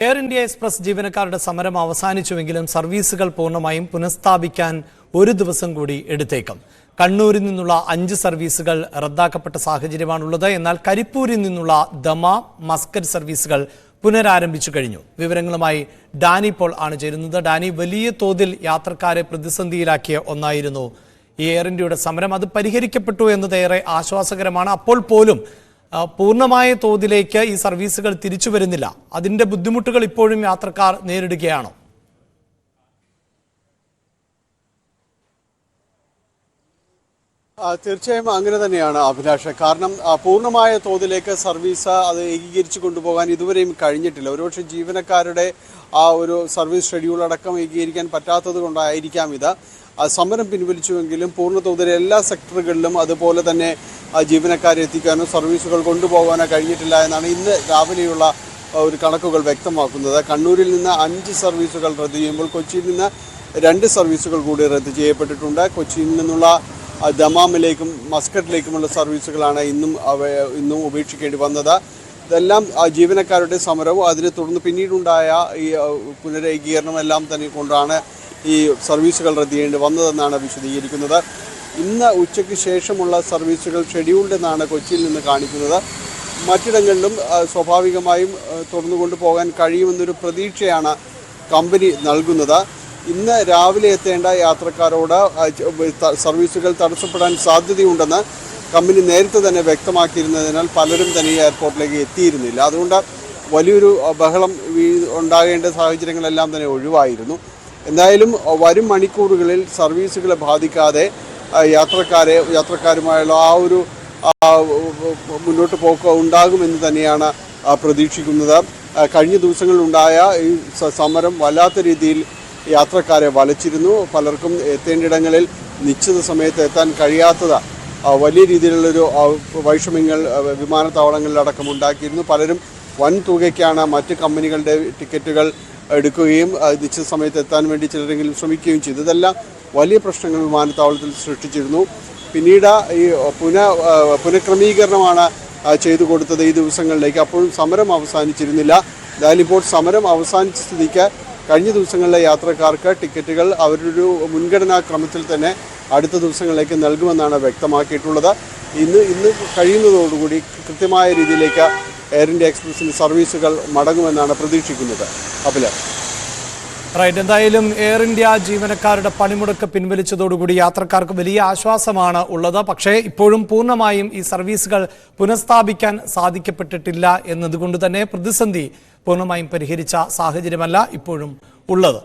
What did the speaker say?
Air India express ജീവനക്കാരുടെ സമരം അവസാനിച്ചുവെങ്കിലും സർവീസുകൾ പൂർണ്ണമായും പുനഃസ്ഥാപിക്കാൻ ഒരു ദിവസം കൂടി എടുത്തേക്കും. കണ്ണൂരിൽ നിന്നുള്ള 5 സർവീസുകൾ റദ്ദാക്കപ്പെട്ട സാഹചര്യമാണുള്ളത്. എന്നാൽ കരിപ്പൂരിൽ നിന്നുള്ള ദമാം, മസ്കറ്റ് സർവീസുകൾ പുനരാരംഭിച്ചു കഴിഞ്ഞു. വിവരങ്ങളുമായി ഡാനി പോൾ ആണ് ചേരുന്നത്. ഡാനി, വലിയ തോതിൽ യാത്രക്കാരെ പ്രതിസന്ധിയിലാക്കിയ ഒന്നായിരുന്നു ഈ എയർ ഇന്ത്യയുടെ സമരം. അത് പരിഹരിക്കപ്പെട്ടു എന്നതേറെ ആശ്വാസകരമാണ്. അപ്പോൾ പോലും പൂർണ്ണമായ തോതിലേക്ക് ഈ സർവീസുകൾ തിരിച്ചു വരുന്നില്ല. അതിന്റെ ബുദ്ധിമുട്ടുകൾ ഇപ്പോഴും യാത്രക്കാർ നേരിടുകയാണോ? തീർച്ചയായും അങ്ങനെ തന്നെയാണ് അഭിലാഷ്. കാരണം പൂർണ്ണമായ തോതിലേക്ക് സർവീസ് അത് ഏകീകരിച്ചു കൊണ്ടുപോകാൻ ഇതുവരെയും കഴിഞ്ഞിട്ടില്ല. ഒരുപക്ഷെ ജീവനക്കാരുടെ ആ ഒരു സർവീസ് ഷെഡ്യൂൾ അടക്കം ഏകീകരിക്കാൻ പറ്റാത്തത് കൊണ്ടായിരിക്കാം ഇത്. സമരം പിൻവലിച്ചുവെങ്കിലും പൂർണ്ണതോതിൽ എല്ലാ സെക്ടറുകളിലും അതുപോലെ തന്നെ ജീവനക്കാരെ എത്തിക്കാനോ സർവീസുകൾ കൊണ്ടുപോകാനോ കഴിഞ്ഞിട്ടില്ല എന്നാണ് ഇന്ന് രാവിലെയുള്ള ഒരു കണക്കുകൾ വ്യക്തമാക്കുന്നത്. കണ്ണൂരിൽ നിന്ന് 5 സർവീസുകൾ റദ്ദ് ചെയ്യുമ്പോൾ കൊച്ചിയിൽ നിന്ന് 2 സർവീസുകൾ കൂടി റദ്ദ് ചെയ്യപ്പെട്ടിട്ടുണ്ട്. കൊച്ചിയിൽ നിന്നുള്ള ദമാമിലേക്കും മസ്കറ്റിലേക്കുമുള്ള സർവീസുകളാണ് ഇന്നും ഉപേക്ഷിക്കേണ്ടി വന്നത്. ഇതെല്ലാം ജീവനക്കാരുടെ സമരവും അതിനെ തുടർന്ന് പിന്നീടുണ്ടായ ഈ പുനരേകീകരണം എല്ലാം തന്നെ കൊണ്ടാണ് ഈ സർവീസുകൾ റദ്ദ് ചെയ്യേണ്ടി വന്നതെന്നാണ് വിശദീകരിക്കുന്നത്. ഇന്ന് ഉച്ചയ്ക്ക് ശേഷമുള്ള സർവീസുകൾ ഷെഡ്യൂൾഡ് എന്നാണ് കൊച്ചിയിൽ നിന്ന് കാണിക്കുന്നത്. മറ്റിടങ്ങളിലും സ്വാഭാവികമായും തുറന്നുകൊണ്ടു പോകാൻ കഴിയുമെന്നൊരു പ്രതീക്ഷയാണ് കമ്പനി നൽകുന്നത്. ഇന്ന് രാവിലെ എത്തേണ്ട യാത്രക്കാരോട് സർവീസുകൾ തടസ്സപ്പെടാൻ സാധ്യതയുണ്ടെന്ന് കമ്പനി നേരത്തെ തന്നെ വ്യക്തമാക്കിയിരുന്നതിനാൽ പലരും തന്നെ എയർപോർട്ടിലേക്ക് എത്തിയിരുന്നില്ല. അതുകൊണ്ട് വലിയൊരു ബഹളം ഉണ്ടാകേണ്ട സാഹചര്യങ്ങളെല്ലാം തന്നെ ഒഴിവായിരുന്നു. എന്തായാലും വരും മണിക്കൂറുകളിൽ സർവീസുകളെ ബാധിക്കാതെ യാത്രക്കാരുമായുള്ള ആ ഒരു മുന്നോട്ട് പോക്ക് ഉണ്ടാകുമെന്ന് തന്നെയാണ് പ്രതീക്ഷിക്കുന്നത്. കഴിഞ്ഞ ദിവസങ്ങളിലുണ്ടായ ഈ സമരം വല്ലാത്ത രീതിയിൽ യാത്രക്കാരെ വലച്ചിരുന്നു. പലർക്കും എത്തേണ്ടിടങ്ങളിൽ നിശ്ചിത സമയത്ത് എത്താൻ കഴിയാത്തത് വലിയ രീതിയിലുള്ളൊരു വൈഷമ്യങ്ങൾ വിമാനത്താവളങ്ങളിലടക്കം ഉണ്ടാക്കിയിരുന്നു. പലരും വൻ തുകയ്ക്കാണ് മറ്റ് കമ്പനികളുടെ ടിക്കറ്റുകൾ എടുക്കുകയും നിശ്ചിത സമയത്ത് എത്താൻ വേണ്ടി ചിലരെങ്കിലും ശ്രമിക്കുകയും ചെയ്തു. ഇതെല്ലാം വലിയ പ്രശ്നങ്ങൾ വിമാനത്താവളത്തിൽ സൃഷ്ടിച്ചിരുന്നു. പിന്നീട് ഈ പുനഃക്രമീകരണമാണ് ചെയ്തു കൊടുത്തത് ഈ ദിവസങ്ങളിലേക്ക്. അപ്പോഴും സമരം അവസാനിച്ചിരുന്നില്ല. എന്തായാലും ഇപ്പോൾ സമരം അവസാനിച്ച സ്ഥിതിക്ക് കഴിഞ്ഞ ദിവസങ്ങളിലെ യാത്രക്കാർക്ക് ടിക്കറ്റുകൾ അവരൊരു മുൻഗണനാ ക്രമത്തിൽ തന്നെ അടുത്ത ദിവസങ്ങളിലേക്ക് നൽകുമെന്നാണ് വ്യക്തമാക്കിയിട്ടുള്ളത്. ഇന്ന് കഴിയുന്നതോടുകൂടി കൃത്യമായ രീതിയിലേക്ക് എയർ ഇന്ത്യ എക്സ്പ്രസിന് സർവീസുകൾ മടങ്ങുമെന്നാണ് പ്രതീക്ഷിക്കുന്നത്. റൈറ്റ്. എന്തായാലും എയർ ഇന്ത്യ ജീവനക്കാരുടെ പണിമുടക്ക് പിൻവലിച്ചതോടുകൂടി യാത്രക്കാർക്ക് വലിയ ആശ്വാസമാണ് ഉള്ളത്. പക്ഷേ ഇപ്പോഴും പൂർണ്ണമായും ഈ സർവീസുകൾ പുനഃസ്ഥാപിക്കാൻ സാധിക്കപ്പെട്ടിട്ടില്ല എന്നതുകൊണ്ട് തന്നെ പ്രതിസന്ധി പൂർണ്ണമായും പരിഹരിച്ച സാഹചര്യമല്ല ഇപ്പോഴും ഉള്ളത്.